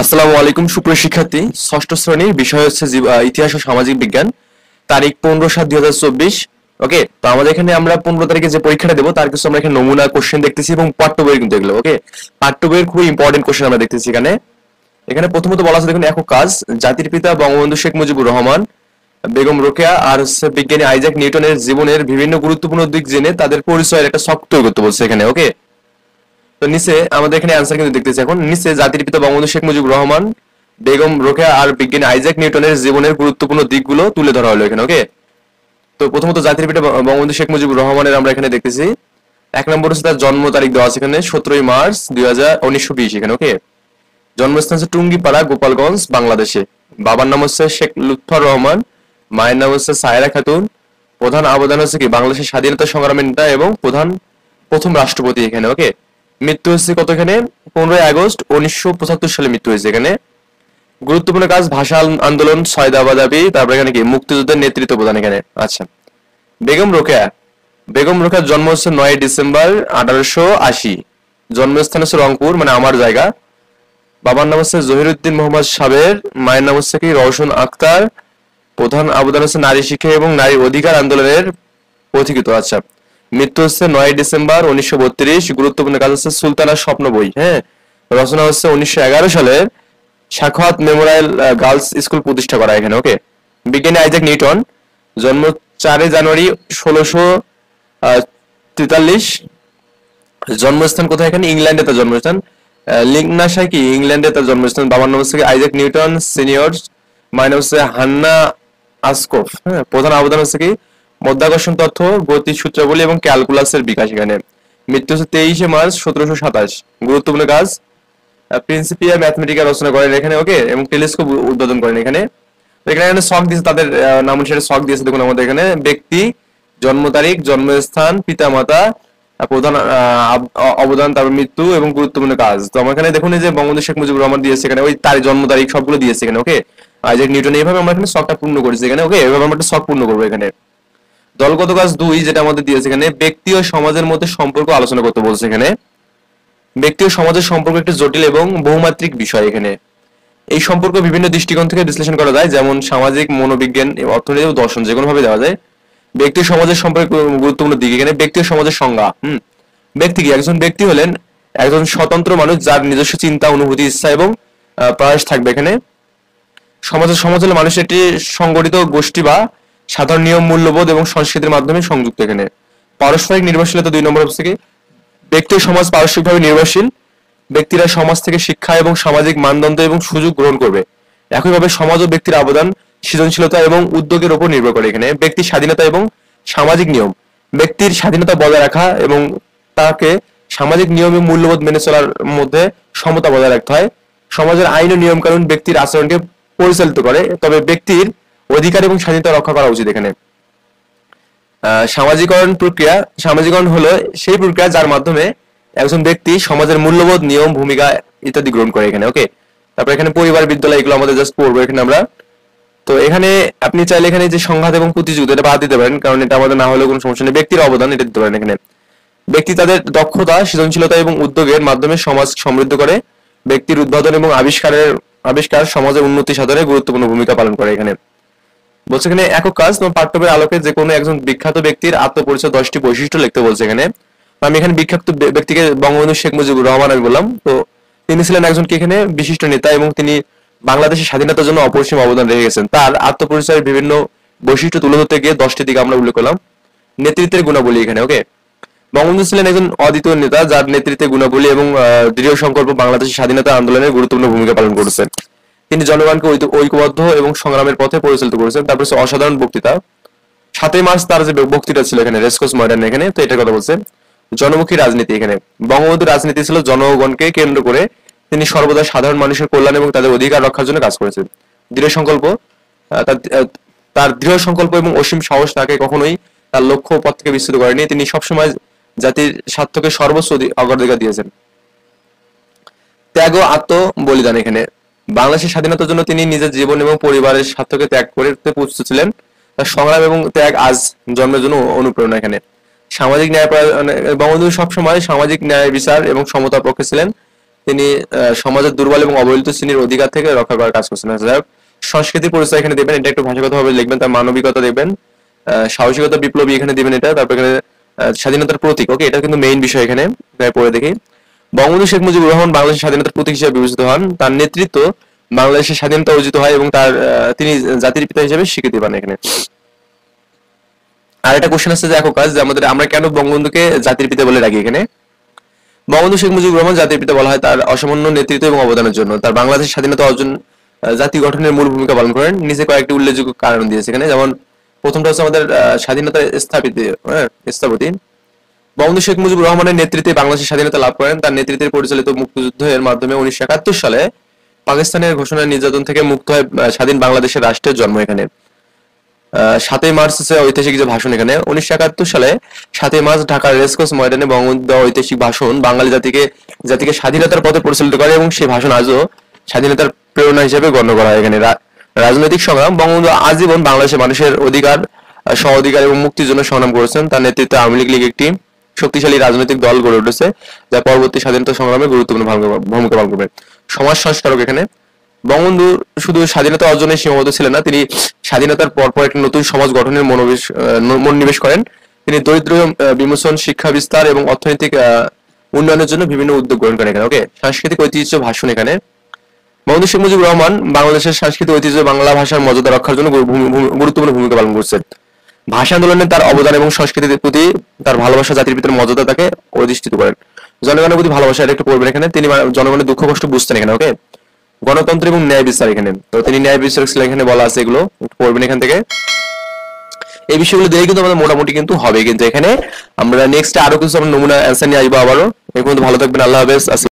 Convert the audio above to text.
আসসালামু আলাইকুম সুপ্রিয় শিক্ষার্থী, ষষ্ঠ শ্রেণীর বিষয় হচ্ছে ইতিহাস ও সামাজিক বিজ্ঞান। তারিখ 15/7/2024। ওকে, তো আমাদের এখানে আমরা 15 তারিখে যে পরীক্ষাটা দেবো তার কিছু আমরা এখানে নমুনা কোশ্চেন দেখতেছি এবং পাঠ্য বই কিন্তু এগুলো। ওকে, পাঠ্য বইয়ের খুবই ইম্পর্টেন্ট কোশ্চেন আমরা দেখতেছি এখানে। এখানে প্রথমত বলা আছে, দেখুন, একক কাজ জাতির পিতা বঙ্গবন্ধু শেখ মুজিবুর রহমান, বেগম রোকেয়া আর হচ্ছে বিজ্ঞানী আইজাক নিউটনের জীবনের বিভিন্ন গুরুত্বপূর্ণ দিক জেনে তাদের পরিচয়ের একটা ছক তৈরি করতে বলছে এখানে। ওকে, তো নিচে আমাদের এখানে অ্যান্সার কিন্তু দেখতেছি। এখন নিচে জাতির পিতা বঙ্গবন্ধু শেখ মুজিবুর রহমান, বেগম রোকেয়া আর বিজ্ঞানী আইজাক নিউটনের জীবনের গুরুত্বপূর্ণ দিকগুলো তুলে ধরা হলো এখানে। ওকে, তো প্রথমত জাতির পিতা বঙ্গবন্ধু শেখ মুজিবুর রহমানের আমরা এখানে দেখতেছি। এক নম্বর হচ্ছে তার জন্ম তারিখ দেওয়া আছে এখানে 17 মার্চ 1920 এখানে। ওকে, জন্মস্থান হচ্ছে টুঙ্গিপাড়া, গোপালগঞ্জ, বাংলাদেশে। বাবার নাম হচ্ছে শেখ লুৎফর রহমান, মায়ের নাম হচ্ছে সায়রা খাতুন। প্রধান অবদান হচ্ছে কি বাংলাদেশের স্বাধীনতা সংগ্রামের নেতা এবং প্রথম রাষ্ট্রপতি এখানে। ওকে, মৃত্যু হচ্ছে কত এখানে 15 আগস্ট 1975 সালে মৃত্যু হয়েছে এখানে। গুরুত্বপূর্ণ কাজ ভাষা আন্দোলন, ছয় দফা দাবি, তারপরে এখানে কি মুক্তিযুদ্ধের নেতৃত্ব প্রদান এখানে। আচ্ছা, বেগম রোকেয়া। বেগম রোকেয়ার জন্ম হচ্ছে 9 ডিসেম্বর 1880। জন্মস্থান হচ্ছে রংপুর, মানে আমার জায়গা। বাবার নাম হচ্ছে জহিরুদ্দিন মোহাম্মদ সাবের, মায়ের নাম হচ্ছে কি রওশন আক্তার। প্রধান অবদান হচ্ছে নারী শিক্ষা এবং নারী অধিকার আন্দোলনের পথিকৃত। আচ্ছা, মৃত্যু হচ্ছে 9 ডিসেম্বর 1932। গুরুত্বপূর্ণ কাজ হচ্ছে সুলতানার স্বপ্ন বই। হ্যাঁ, রচনা হচ্ছে 1911 সালের সাখাওয়াত মেমোরিয়াল গার্লস স্কুল প্রতিষ্ঠা করা এখানে। ওকে, বিজ্ঞানী আইজাক নিউটন, জন্ম 4 জানুয়ারি 1643। জন্মস্থান কোথায় এখানে ইংল্যান্ডে তার জন্মস্থান। লিঙ্কনাশায় কি ইংল্যান্ডে তার জন্মস্থান। বাবার নাম হচ্ছে আইজাক নিউটন সিনিয়র, মায়ের নাম হচ্ছে হান্না আসকোফ। হ্যাঁ, প্রধান অবদান হচ্ছে কি মধ্যাকর্ষণ তথ্য, গতি সূত্রাবলী এবং ক্যালকুলাসের বিকাশ এখানে। মৃত্যু হচ্ছে 23 মার্চ 1727। গুরুত্বপূর্ণ কাজ প্রিন্সিপিয়া ম্যাথমেটিকা রচনা করেন এখানে। ওকে, এবং টেলিস্কোপ উদ্বোধন করেন এখানে। এখানে শখ দিয়েছে, তাদের নাম অনুসারে শখ দিয়েছে। দেখুন আমাদের এখানে ব্যক্তি, জন্ম তারিখ, জন্মস্থান, পিতা মাতা, প্রধান অবদান, তারপর মৃত্যু এবং গুরুত্বপূর্ণ কাজ। তো আমার এখানে দেখুন যে বঙ্গবন্ধু শেখ মুজিবুর রহমান দিয়েছে এখানে, ওই তার জন্ম তারিখ সবগুলো দিয়েছে এখানে। ওকে, আইজাক নিউটন, এইভাবে আমরা এখানে শখটা পূর্ণ করেছি এখানে। ওকে, এভাবে আমরা একটা শখ পূর্ণ করবো এখানে। দলগত কাজ 2 যেটা আমাদের দিয়েছে এখানে, ব্যক্তি ও সমাজের মধ্যে সম্পর্ক আলোচনা করতে বলছে এখানে। ব্যক্তি ও সমাজের সম্পর্ক একটি জটিল এবং বহুমাত্রিক বিষয় এখানে। এই সম্পর্ক বিভিন্ন দৃষ্টিকোণ থেকে বিশ্লেষণ করা যায়, যেমন সামাজিক, মনোবিজ্ঞান, অর্থনীতি ও দর্শন, যে কোনো ভাবে দেওয়া যায়। ব্যক্তি ও সমাজের সম্পর্কে গুরুত্বপূর্ণ দিক এখানে। ব্যক্তি ও সমাজের সংজ্ঞা। ব্যক্তি কি? একজন ব্যক্তি হলেন একজন স্বতন্ত্র মানুষ যার নিজস্ব চিন্তা, অনুভূতি, ইচ্ছা এবং প্রয়াস থাকবে এখানে। সমাজ হলো মানুষের একটি সংগঠিত গোষ্ঠী বা সাধারণ নিয়ম, মূল্যবোধ এবং সংস্কৃতির মাধ্যমে সংযুক্ত এখানে। পারস্পরিক নির্ভরশীলতা 2 নম্বর হচ্ছে কি ব্যক্তি ও সমাজ পারস্পরিকভাবে নির্ভরশীল। ব্যক্তিরা সমাজ থেকে শিক্ষা এবং সামাজিক মানদণ্ড এবং সুযোগ গ্রহণ করবে। একইভাবে সমাজ ও ব্যক্তির অবদান সৃজনশীলতা এবং উদ্যোগের উপর নির্ভর করে এখানে। ব্যক্তির স্বাধীনতা এবং সামাজিক নিয়ম। ব্যক্তির স্বাধীনতা বজায় রাখা এবং তাকে সামাজিক নিয়ম এবং মূল্যবোধ মেনে চলার মধ্যে সমতা বজায় রাখতে হয়। সমাজের আইন ও নিয়ম কানুন ব্যক্তির আচরণকে পরিচালিত করে, তবে ব্যক্তির অধিকার এবং স্বাধীনতা রক্ষা করা উচিত এখানে। সামাজিকরণ প্রক্রিয়া। সামাজিকরণ হলো সেই প্রক্রিয়া যার মাধ্যমে একজন ব্যক্তি সমাজের মূল্যবোধ, নিয়ম, ভূমিকা ইত্যাদি গ্রহণ করে এখানে। ওকে, তারপর এখানে পরিবার, বিদ্যালয়, এগুলো আমাদের জাস্ট পড়বো এখানে আমরা। তো এখানে আপনি চাইলে এখানে যে সংঘাত এবং প্রতিযোগিতা এটা বাদ দিতে পারেন, কারণ এটা আমাদের না হলেও কোনো সমস্যা নেই। ব্যক্তির অবদান এটা দিতে পারেন এখানে। ব্যক্তি তাদের দক্ষতা, সৃজনশীলতা এবং উদ্যোগের মাধ্যমে সমাজ সমৃদ্ধ করে। ব্যক্তির উদ্ভাবন এবং আবিষ্কার সমাজের উন্নতি সাধনে গুরুত্বপূর্ণ ভূমিকা পালন করে এখানে। বলছে এখানে একক কাজ, তোমার পাঠ্য বইয়ের আলোকে যে কোনো একজন বিখ্যাত ব্যক্তির আত্মপরিচয় 10টি বৈশিষ্ট্য লিখতে বলছে এখানে। আমি এখানে বিখ্যাত ব্যক্তিকে বঙ্গবন্ধু শেখ মুজিবুর রহমান আমি বললাম। তো তিনি ছিলেন একজন কি এখানে বিশিষ্ট নেতা এবং তিনি বাংলাদেশের স্বাধীনতার জন্য অপরিসীম অবদান রেখে গেছেন। তার আত্মপরিচয়ের বিভিন্ন বৈশিষ্ট্য তুলে ধরতে গিয়ে 10টি দিকে আমরা উল্লেখ করলাম। নেতৃত্বের গুণাবলী এখানে। ওকে, বঙ্গবন্ধু ছিলেন একজন অদ্বিতীয় নেতা যার নেতৃত্বে গুণাবলী এবং দৃঢ় সংকল্প বাংলাদেশের স্বাধীনতা আন্দোলনের গুরুত্বপূর্ণ ভূমিকা পালন করেছেন। তিনি জনগণকে ঐক্যবদ্ধ এবং সংগ্রামের পথে পরিচালিত করেছেন। তারপর অসাধারণ বক্তৃতা। 7 মার্চ তার যে বক্তৃতা ছিল এখানে রেসকোর্স ময়দান এখানে, তো এটার কথা বলছে। জনমুখী রাজনীতি এখানে। বঙ্গবন্ধুর রাজনীতি ছিল জনগণকে কেন্দ্র করে। তিনি সর্বদা সাধারণ মানুষের কল্যাণ এবং তাদের অধিকার রক্ষার জন্য কাজ করেছেন। দৃঢ় সংকল্প। তার দৃঢ় সংকল্প এবং অসীম সাহস তাকে কখনোই তার লক্ষ্য পথ থেকে বিচ্যুত করেনি। তিনি সবসময় জাতির স্বার্থকে সর্বোচ্চ অগ্রাধিকার দিয়েছেন। ত্যাগ ও আত্মবলিদান এখানে। বাংলাদেশের স্বাধীনতার জন্য তিনি নিজের জীবন এবং পরিবারের স্বার্থকে ত্যাগ করতে প্রস্তুত ছিলেন। তার সংগ্রাম এবং ত্যাগ আজ জন্মের জন্য অনুপ্রেরণা এখানে। সামাজিক ন্যায়, বঙ্গবন্ধু সবসময় সামাজিক ন্যায়, বিচার এবং সমতার পক্ষে ছিলেন। তিনি সমাজের দুর্বল এবং অবহেলিত শ্রেণীর অধিকার থেকে রক্ষা করার কাজ করছেন। যাই হোক, সংস্কৃতির পরিচয় এখানে দেবেন, এটা একটু ভাষাগতভাবে লিখবেন। তার মানবিকতা দেখবেন, সাহসিকতা, বিপ্লবী এখানে দিবেন এটা। তারপর এখানে স্বাধীনতার প্রতীক, ওকে, এটা কিন্তু মেইন বিষয় এখানে। পড়ে দেখি। বঙ্গবন্ধু শেখ মুজিবুর রহমান বাংলাদেশের স্বাধীনতার প্রতীক হিসেবে বিবেচিত হন। তার নেতৃত্ব বাংলাদেশের স্বাধীনতা অর্জিত হয় এবং তিনি জাতির পিতা হিসেবে স্বীকৃতি পান এখানে। আর একটা কোশ্চেন আছে যে দেখো কাজ, যে আমরা কেন বঙ্গবন্ধুকে জাতির পিতা বলে রাখি এখানে। বঙ্গবন্ধু শেখ মুজিবুর রহমান জাতির পিতা বলা হয় তার অসামান্য নেতৃত্ব এবং অবদানের জন্য। তার বাংলাদেশের স্বাধীনতা অর্জন, জাতি গঠনের মূল ভূমিকা পালন করেন। নিচে কয়েকটি উল্লেখযোগ্য কারণ দিয়েছে এখানে, যেমন প্রথমটা হচ্ছে আমাদের স্বাধীনতা স্থপতি। বঙ্গবন্ধু শেখ মুজিবুর রহমানের নেতৃত্বে বাংলাদেশের স্বাধীনতা লাভ করেন। তার নেতৃত্বে পরিচালিত মুক্তিযুদ্ধের মাধ্যমে 1971 সালে পাকিস্তানের ঘোষণা নির্যাতন থেকে মুক্ত হয় স্বাধীন বাংলাদেশের রাষ্ট্রের জন্ম এখানে। 7ই মার্চ হচ্ছে ঐতিহাসিক যে ভাষণ এখানে। 1971 সালে 7ই মার্চ ঢাকার রেসকোর্স ময়দানে বঙ্গবন্ধু দেওয়া ঐতিহাসিক ভাষণ বাঙালি জাতিকে স্বাধীনতার পথে পরিচালিত করে এবং সেই ভাষণ আজও স্বাধীনতার প্রেরণা হিসেবে গণ্য করা হয় এখানে। রাজনৈতিক সংগ্রাম, বঙ্গবন্ধু আজীবন বাংলাদেশের মানুষের অধিকার, সহ অধিকার এবং মুক্তির জন্য সংগ্রাম করেছেন। তার নেতৃত্বে আওয়ামী লীগ একটি শক্তিশালী রাজনৈতিক দল গড়ে উঠেছে, যা পরবর্তী স্বাধীনতা সংগ্রামে গুরুত্বপূর্ণ ভূমিকা পালন করবে। সমাজ সংস্কারক এখানে। বঙ্গবন্ধু শুধু স্বাধীনতা অর্জনে সীমাবদ্ধ ছিলেন না, তিনি স্বাধীনতার পরপর একটি নতুন সমাজ গঠনের মনোনিবেশ করেন। তিনি দরিদ্র বিমোচন, শিক্ষা বিস্তার এবং অর্থনৈতিক উন্নয়নের জন্য বিভিন্ন উদ্যোগ গ্রহণ করেন এখানে। ওকে, সাংস্কৃতিক ঐতিহ্য ভাষণ এখানে। বঙ্গবন্ধু শেখ মুজিবুর রহমান বাংলাদেশের সাংস্কৃতিক ঐতিহ্য বাংলা ভাষার মর্যাদা রক্ষার জন্য গুরুত্বপূর্ণ ভূমিকা পালন করছেন। ভাষা আন্দোলনে তার অবদান এবং সংস্কৃতির প্রতি তার ভালোবাসা, জাতির পিতার মর্যাদা তাকে অধিষ্ঠিত করেন। জনগণের প্রতি ভালোবাসা, এটা একটু পড়বেন এখানে। তিনি জনগণের দুঃখ কষ্ট বুঝতেন এখানে। ওকে, গণতন্ত্র এবং ন্যায় বিচার এখানে, তো তিনি ন্যায় বিচার ছিলেন এখানে বলা আছে, এগুলো পড়বেন এখান থেকে। এই বিষয়গুলো দিয়ে কিন্তু আমাদের মোটামুটি কিন্তু হবে। কিন্তু এখানে আমরা নেক্সট আরো কিছু নমুনা অ্যান্সার নিয়ে আসবো আবারও। এই পর্যন্ত ভালো থাকবেন, আল্লাহ হাফেজ।